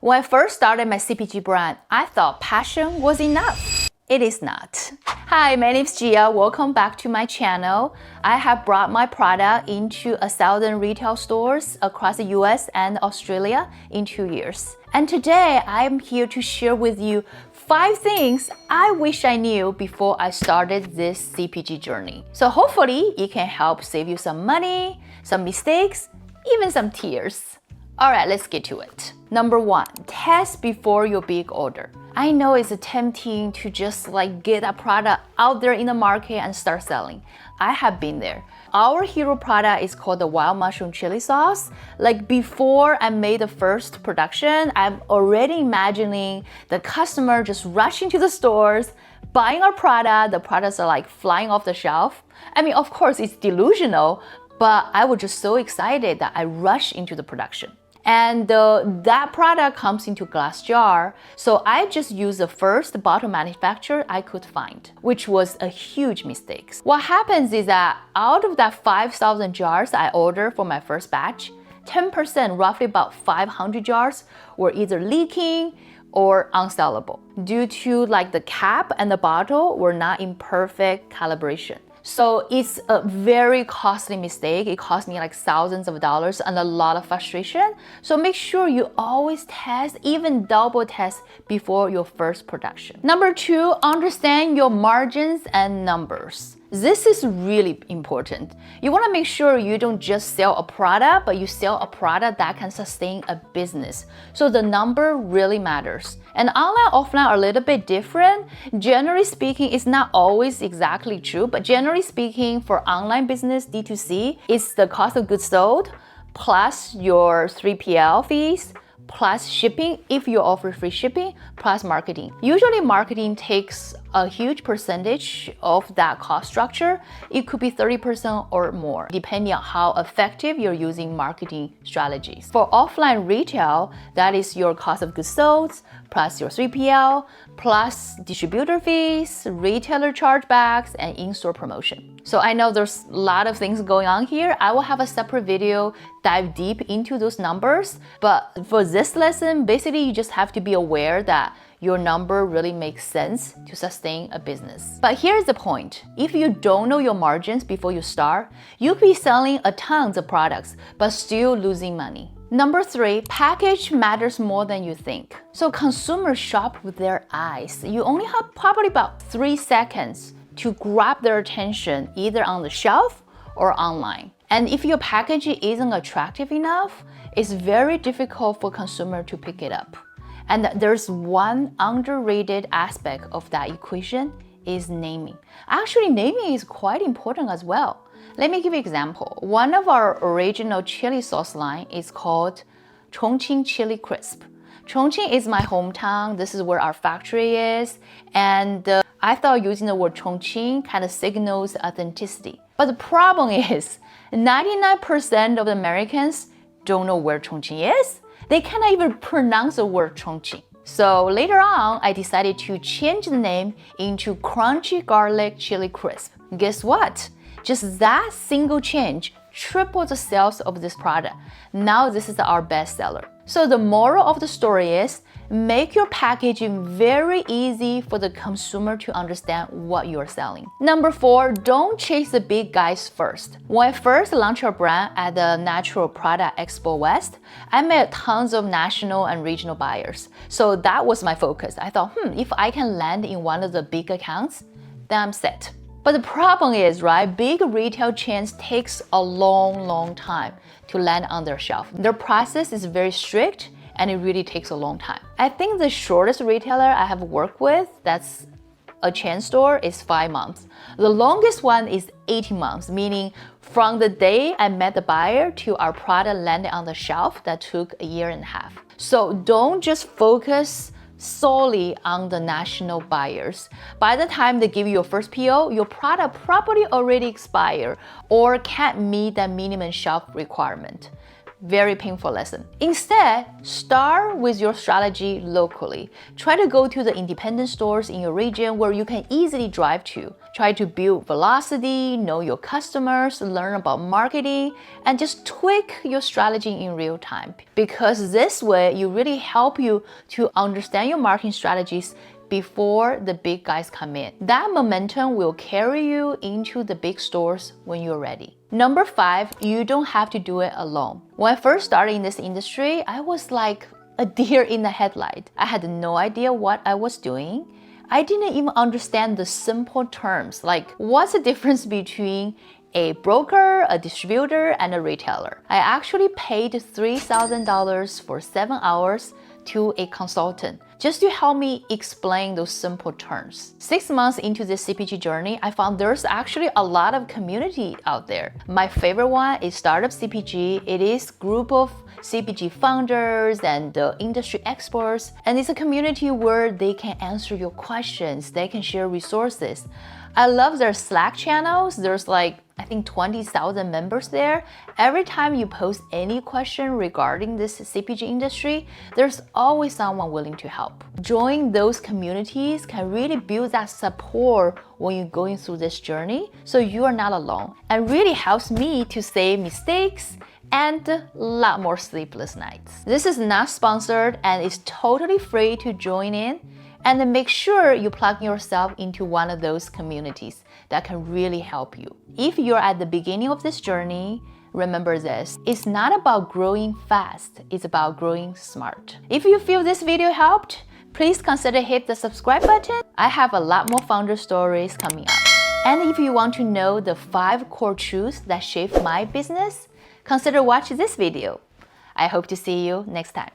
When I first started my CPG brand, I thought passion was enough. It is not. Hi, my name is Jia. Welcome back to my channel. I have brought my product into 1,000 retail stores across the US and Australia in 2 years. And today I'm here to share with you 5 things I wish I knew before I started this CPG journey. So hopefully it can help save you some money, some mistakes, even some tears. Alright, let's get to it. Number 1, test before your big order. I know it's tempting to just get a product out there in the market and start selling. I have been there. Our hero product is called the wild mushroom chili sauce. Before I made the first production, I'm already imagining the customer just rushing to the stores, buying our product. The products are flying off the shelf. I mean, of course, it's delusional, but I was just so excited that I rushed into the production. And that product comes into glass jar, so I just used the first bottle manufacturer I could find, which was a huge mistake. What happens is that out of that 5,000 jars I ordered for my first batch, 10%, roughly about 500 jars, were either leaking or unsellable due to the cap and the bottle were not in perfect calibration. So it's a very costly mistake. It cost me thousands of dollars and a lot of frustration. So make sure you always test, even double test before your first production. Number 2, understand your margins and numbers. This is really important. You want to make sure you don't just sell a product, but you sell a product that can sustain a business. So the number really matters. And online, offline are a little bit different. Generally speaking, it's not always exactly true, but generally speaking, for online business, D2C, it's the cost of goods sold plus your 3PL fees, plus shipping, if you offer free shipping, plus marketing. Usually marketing takes a huge percentage of that cost structure. It could be 30% or more, depending on how effective you're using marketing strategies. For offline retail, that is your cost of goods sold, plus your 3PL, plus distributor fees, retailer chargebacks, and in-store promotion. So I know there's a lot of things going on here. I will have a separate video dive deep into those numbers. But for this lesson, basically you just have to be aware that your number really makes sense to sustain a business. But here's the point. If you don't know your margins before you start, you'll be selling a tons of products, but still losing money. Number 3, package matters more than you think. So consumers shop with their eyes. You only have probably about 3 seconds to grab their attention either on the shelf or online. And if your packaging isn't attractive enough, it's very difficult for consumer to pick it up. And there's one underrated aspect of that equation is naming. Actually, naming is quite important as well. Let me give you an example. One of our original chili sauce line is called Chongqing Chili Crisp. Chongqing is my hometown. This is where our factory is. And I thought using the word Chongqing kind of signals authenticity. But the problem is 99% of the Americans don't know where Chongqing is. They cannot even pronounce the word Chongqing. So later on, I decided to change the name into Crunchy Garlic Chili Crisp. Guess what? Just that single change tripled the sales of this product. Now this is our best seller. So the moral of the story is, make your packaging very easy for the consumer to understand what you're selling. Number 4, don't chase the big guys first. When I first launched our brand at the Natural Product Expo West, I met tons of national and regional buyers. So that was my focus. I thought, if I can land in one of the big accounts, then I'm set. But the problem is, big retail chains takes a long time to land on their shelf. Their process is very strict and it really takes a long time. I think the shortest retailer I have worked with that's a chain store is 5 months. The longest one is 18 months, meaning from the day I met the buyer to our product landed on the shelf, that took a year and a half. So don't just focus solely on the national buyers. By the time they give you your first PO, your product probably already expired or can't meet that minimum shelf requirement. Very painful lesson. Instead, start with your strategy locally. Try to go to the independent stores in your region where you can easily drive to. Try to build velocity, know your customers, learn about marketing, and just tweak your strategy in real time. Because this way, you really help you to understand your marketing strategies before the big guys come in. That momentum will carry you into the big stores when you're ready. Number 5, you don't have to do it alone. When I first started in this industry, I was like a deer in the headlight. I had no idea what I was doing. I didn't even understand the simple terms, like what's the difference between a broker, a distributor, and a retailer. I actually paid $3,000 for 7 hours to a consultant just to help me explain those simple terms. 6 months into this CPG journey, I found there's actually a lot of community out there. My favorite one is Startup CPG. It is a group of CPG founders and industry experts, and it's a community where they can answer your questions, they can share resources. I love their Slack channels. There's like, I think 20,000 members there. Every time you post any question regarding this CPG industry, there's always someone willing to help. Join those communities can really build that support when you're going through this journey, so you are not alone, and really helps me to save mistakes and a lot more sleepless nights. This is not sponsored and it's totally free to join in. And then make sure you plug yourself into one of those communities that can really help you. If you're at the beginning of this journey, remember this: it's not about growing fast, it's about growing smart. If you feel this video helped, please consider hit the subscribe button. I have a lot more founder stories coming up. And if you want to know the 5 core truths that shaped my business, consider watching this video. I hope to see you next time.